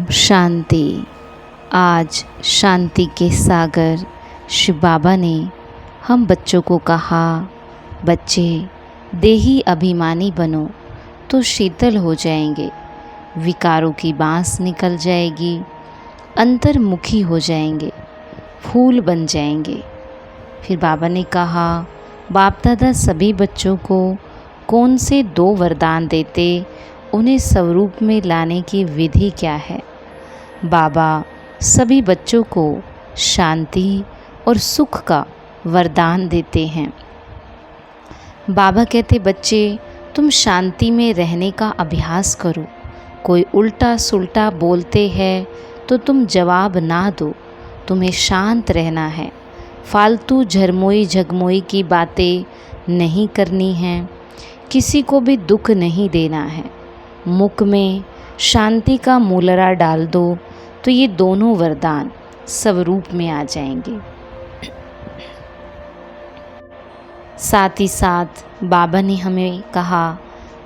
शांति। आज शांति के सागर शिव बाबा ने हम बच्चों को कहा, बच्चे देही अभिमानी बनो तो शीतल हो जाएंगे, विकारों की बाँस निकल जाएगी, अंतर्मुखी हो जाएंगे, फूल बन जाएंगे। फिर बाबा ने कहा, बाप दादा सभी बच्चों को कौन से 2 वरदान देते, उन्हें स्वरूप में लाने की विधि क्या है। बाबा सभी बच्चों को शांति और सुख का वरदान देते हैं। बाबा कहते, बच्चे तुम शांति में रहने का अभ्यास करो। कोई उल्टा सुल्टा बोलते हैं तो तुम जवाब ना दो, तुम्हें शांत रहना है। फालतू झरमोई झगमोई की बातें नहीं करनी हैं, किसी को भी दुख नहीं देना है। मुख में शांति का मूलरा डाल दो तो ये दोनों वरदान स्वरूप में आ जाएंगे। साथ ही साथ बाबा ने हमें कहा,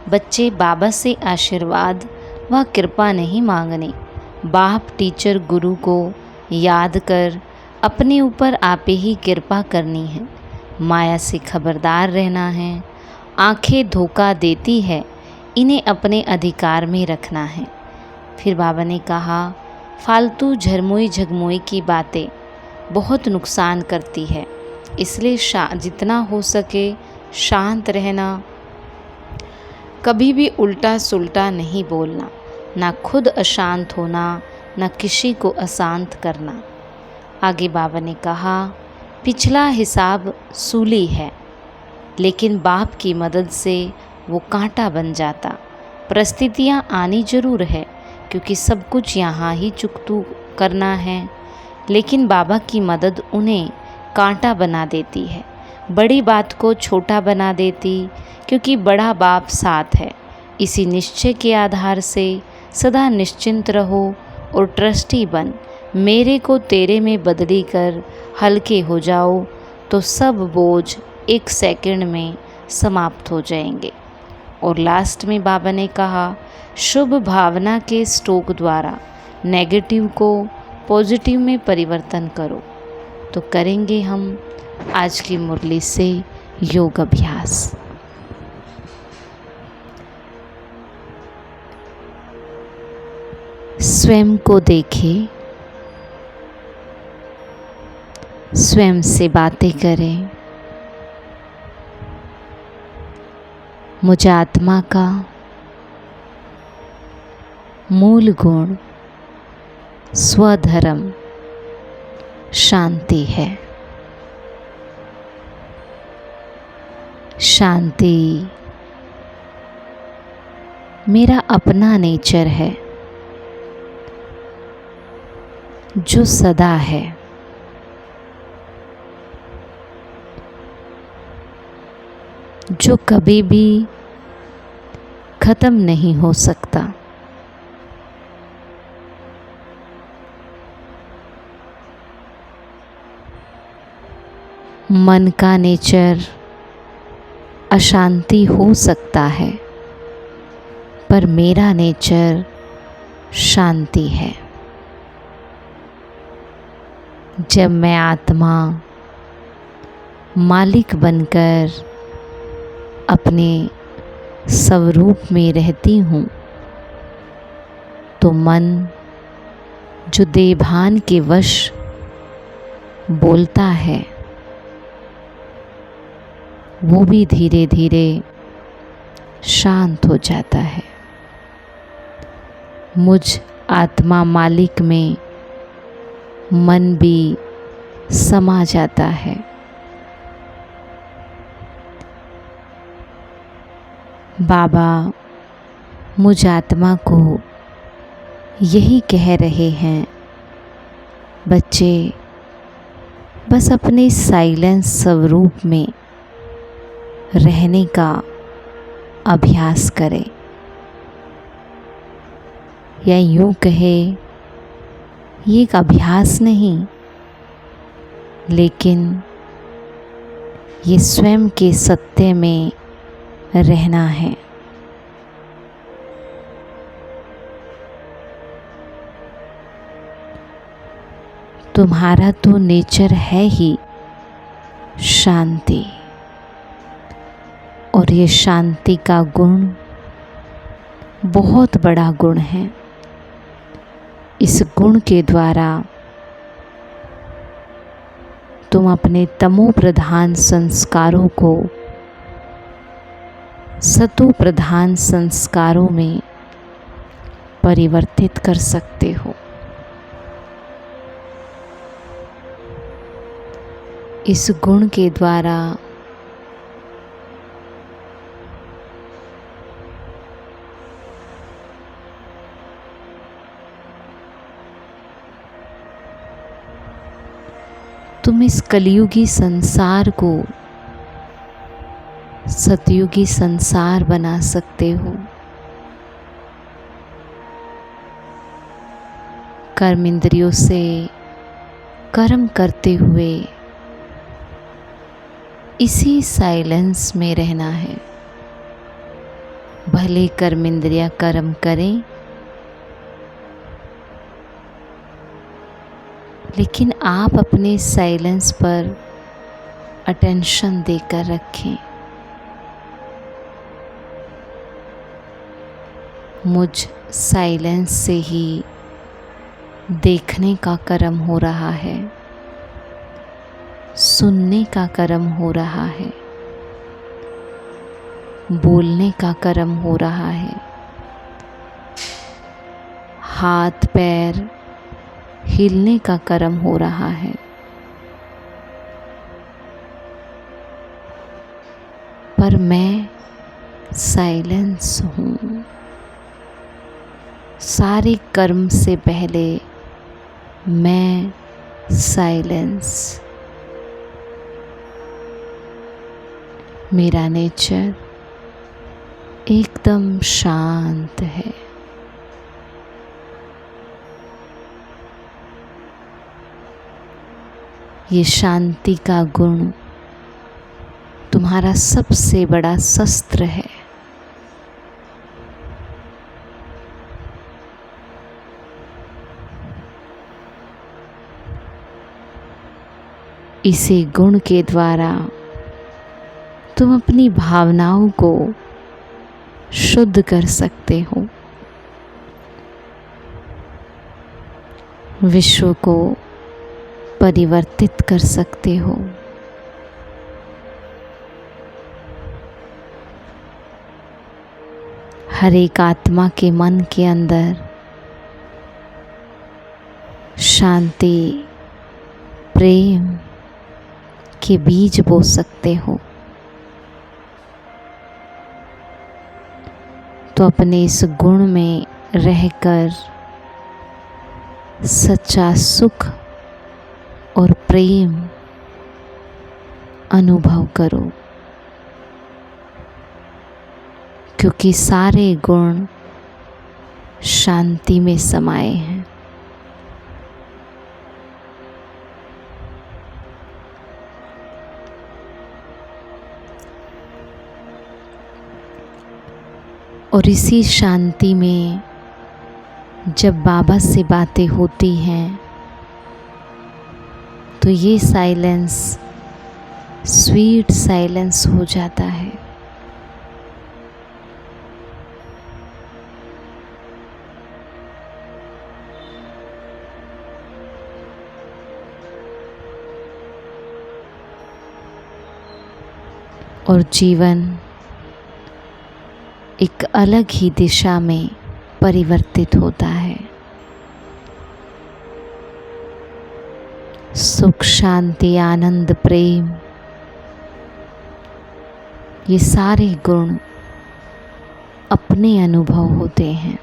बच्चे बाबा से आशीर्वाद व कृपा नहीं मांगने, बाप टीचर गुरु को याद कर अपने ऊपर आपे ही कृपा करनी है। माया से खबरदार रहना है। आंखें धोखा देती है, इन्हें अपने अधिकार में रखना है। फिर बाबा ने कहा, फालतू झरमोई झगमोई की बातें बहुत नुकसान करती है, इसलिए जितना हो सके शांत रहना। कभी भी उल्टा सुल्टा नहीं बोलना, ना खुद अशांत होना, ना किसी को अशांत करना। आगे बाबा ने कहा, पिछला हिसाब सूली है, लेकिन बाप की मदद से वो कांटा बन जाता। परिस्थितियाँ आनी ज़रूर है, क्योंकि सब कुछ यहाँ ही चुकतू करना है, लेकिन बाबा की मदद उन्हें कांटा बना देती है, बड़ी बात को छोटा बना देती, क्योंकि बड़ा बाप साथ है। इसी निश्चय के आधार से सदा निश्चिंत रहो और ट्रस्टी बन मेरे को तेरे में बदली कर हल्के हो जाओ, तो सब बोझ 1 सेकंड में समाप्त हो जाएंगे। और लास्ट में बाबा ने कहा, शुभ भावना के स्ट्रोक द्वारा नेगेटिव को पॉजिटिव में परिवर्तन करो। तो करेंगे हम आज की मुरली से योग अभ्यास। स्वयं को देखें, स्वयं से बातें करें। मुझ आत्मा का मूल गुण स्वधर्म शांति है। शांति मेरा अपना नेचर है, जो सदा है। जो कभी भी ख़त्म नहीं हो सकता। मन का नेचर अशांति हो सकता है, पर मेरा नेचर शांति है। जब मैं आत्मा मालिक बनकर अपने स्वरूप में रहती हूँ, तो मन जो देभान के वश बोलता है, वो भी धीरे धीरे शांत हो जाता है। मुझ आत्मा मालिक में मन भी समा जाता है। बाबा मुझ आत्मा को यही कह रहे हैं, बच्चे बस अपने साइलेंस स्वरूप में रहने का अभ्यास करें, या यूँ कहे, ये एक अभ्यास नहीं, लेकिन ये स्वयं के सत्य में रहना है। तुम्हारा तो नेचर है ही शांति, और ये शांति का गुण बहुत बड़ा गुण है। इस गुण के द्वारा तुम अपने तमो प्रधान संस्कारों को सतो प्रधान संस्कारों में परिवर्तित कर सकते हो। इस गुण के द्वारा तुम इस कलियुगी संसार को सतयुगी संसार बना सकते हो। कर्म इंद्रियों से कर्म करते हुए इसी साइलेंस में रहना है। भले कर्म इंद्रियां कर्म करें, लेकिन आप अपने साइलेंस पर अटेंशन देकर रखें। मुझ साइलेंस से ही देखने का कर्म हो रहा है, सुनने का कर्म हो रहा है, बोलने का कर्म हो रहा है, हाथ पैर हिलने का कर्म हो रहा है। पर मैं साइलेंस हूँ। सारे कर्म से पहले मैं साइलेंस। मेरा नेचर एकदम शांत है। ये शांति का गुण तुम्हारा सबसे बड़ा शस्त्र है। इसी गुण के द्वारा तुम अपनी भावनाओं को शुद्ध कर सकते हो, विश्व को परिवर्तित कर सकते हो। हर एक आत्मा के मन के अंदर शांति, प्रेम के बीज बो सकते हो। तो अपने इस गुण में रहकर सच्चा सुख और प्रेम अनुभव करो, क्योंकि सारे गुण शांति में समाये हैं। और इसी शांति में जब बाबा से बातें होती हैं तो ये साइलेंस स्वीट साइलेंस हो जाता है। और जीवन एक अलग ही दिशा में परिवर्तित होता है। सुख, शांति, आनंद, प्रेम, ये सारे गुण अपने अनुभव होते हैं।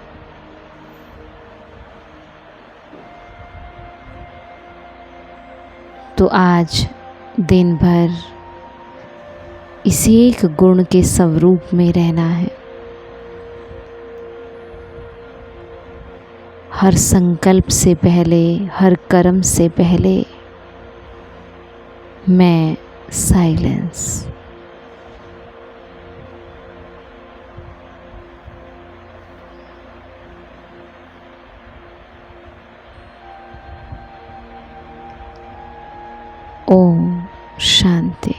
तो आज दिन भर इसी एक गुण के स्वरूप में रहना है। हर संकल्प से पहले, हर कर्म से पहले मैं साइलेंस। ओम शांति।